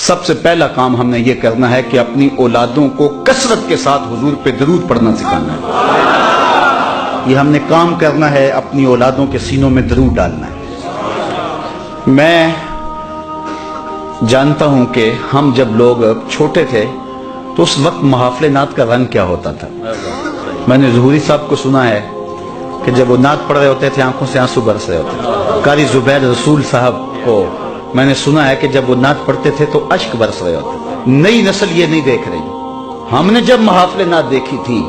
سب سے پہلا کام ہم نے یہ کرنا ہے کہ اپنی اولادوں کو کثرت کے ساتھ حضور پہ درود پڑھنا سکھانا ہے. یہ ہم نے کام کرنا ہے، اپنی اولادوں کے سینوں میں درود ڈالنا ہے. میں جانتا ہوں کہ ہم جب لوگ چھوٹے تھے تو اس وقت محافل نعت کا رنگ کیا ہوتا تھا. میں نے ظہوری صاحب کو سنا ہے کہ جب وہ نعت پڑھ رہے ہوتے تھے آنکھوں سے آنسو برس رہے ہوتے. قاری زبیر رسول صاحب کو میں نے سنا ہے کہ جب وہ نعت پڑھتے تھے تو اشک برس رہے ہوتے. نئی نسل یہ نہیں دیکھ رہی. ہم نے جب محافل نعت دیکھی تھی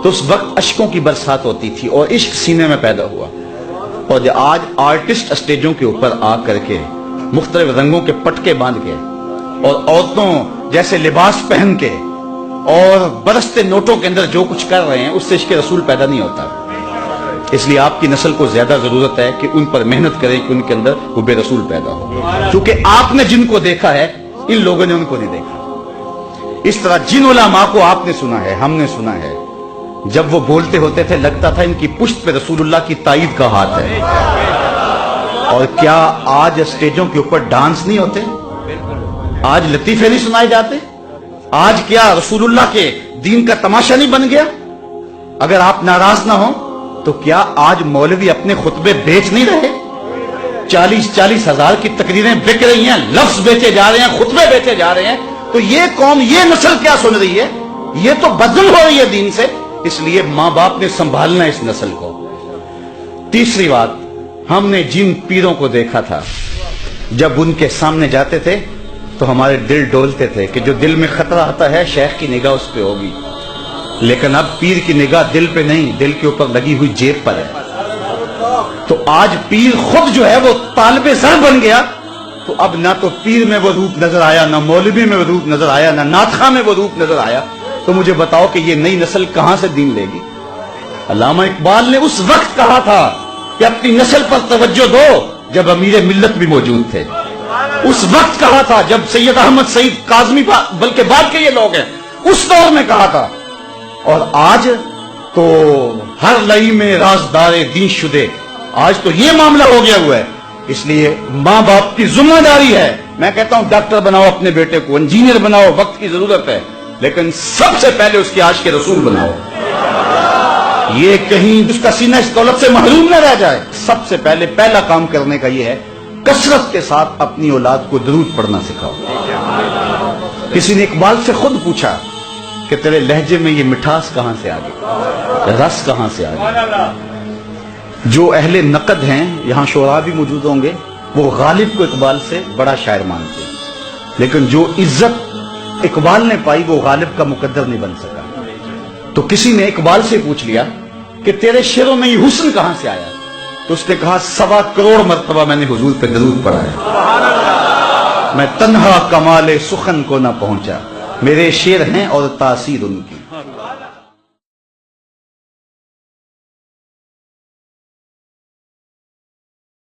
تو اس وقت اشکوں کی برسات ہوتی تھی اور عشق سینے میں پیدا ہوا. اور آج آرٹسٹ اسٹیجوں کے اوپر آ کر کے مختلف رنگوں کے پٹکے باندھ کے اور عورتوں جیسے لباس پہن کے اور برستے نوٹوں کے اندر جو کچھ کر رہے ہیں، اس سے عشق رسول پیدا نہیں ہوتا. اس لیے آپ کی نسل کو زیادہ ضرورت ہے کہ ان پر محنت کریں کہ ان کے اندر حب رسول پیدا ہو. کیونکہ آپ نے جن کو دیکھا ہے ان لوگوں نے ان کو نہیں دیکھا. اس طرح جن علماء کو آپ نے سنا ہے، ہم نے سنا ہے، جب وہ بولتے ہوتے تھے لگتا تھا ان کی پشت پہ رسول اللہ کی تائید کا ہاتھ ہے. اور کیا آج اسٹیجوں کے اوپر ڈانس نہیں ہوتے؟ آج لطیفے نہیں سنائے جاتے؟ آج کیا رسول اللہ کے دین کا تماشا نہیں بن گیا؟ اگر آپ ناراض نہ ہوں تو کیا آج مولوی اپنے خطبے بیچ نہیں رہے؟ 40 ہزار کی تقریریں بک رہی ہیں، لفظ بیچے جا رہے ہیں، خطبے بیچے جا رہے ہیں. تو یہ قوم، یہ نسل کیا سن رہی ہے؟ یہ تو بدل ہو رہی ہے دین سے. اس لیے ماں باپ نے سنبھالنا اس نسل کو. تیسری بات، ہم نے جن پیروں کو دیکھا تھا جب ان کے سامنے جاتے تھے تو ہمارے دل ڈولتے تھے کہ جو دل میں خطرہ آتا ہے شیخ کی نگاہ اس پہ ہوگی. لیکن اب پیر کی نگاہ دل پہ نہیں، دل کے اوپر لگی ہوئی جیب پر ہے. تو آج پیر خود جو ہے وہ طالب زر بن گیا. تو اب نہ تو پیر میں وہ روپ نظر آیا، نہ مولوی میں وہ روپ نظر آیا، نہ ناطخواں میں وہ روپ نظر آیا. تو مجھے بتاؤ کہ یہ نئی نسل کہاں سے دین لے گی؟ علامہ اقبال نے اس وقت کہا تھا کہ اپنی نسل پر توجہ دو جب امیر ملت بھی موجود تھے. اس وقت کہا تھا جب سید احمد سعید کاظمی، بلکہ بعد کے یہ لوگ ہیں، اس دور میں کہا تھا. اور آج تو ہر لئی میں رازدار دین شدے. آج تو یہ معاملہ ہو گیا ہوا ہے. اس لیے ماں باپ کی ذمہ داری ہے. میں کہتا ہوں ڈاکٹر بناؤ اپنے بیٹے کو، انجینئر بناؤ، وقت کی ضرورت ہے، لیکن سب سے پہلے اس کی عاشق رسول بناؤ. یہ کہیں اس کا سینہ اس دولت سے محروم نہ رہ جائے. سب سے پہلا کام کرنے کا یہ ہے کثرت کے ساتھ اپنی اولاد کو درود پڑھنا سکھاؤ. کسی نے اقبال سے خود پوچھا کہ تیرے لہجے میں یہ مٹھاس کہاں سے آ گئی، رس کہاں سے آ گئی؟ جو اہل نقد ہیں، یہاں شعراء بھی موجود ہوں گے، وہ غالب کو اقبال سے بڑا شاعر مانتے ہیں، لیکن جو عزت اقبال نے پائی وہ غالب کا مقدر نہیں بن سکا. تو کسی نے اقبال سے پوچھ لیا کہ تیرے شعروں میں یہ حسن کہاں سے آیا؟ تو اس نے کہا 1.25 کروڑ مرتبہ میں نے حضور پہ درود پڑھا ہے. میں تنہا کمال سخن کو نہ پہنچا، میرے شعر ہیں اور تاثیر ان کی.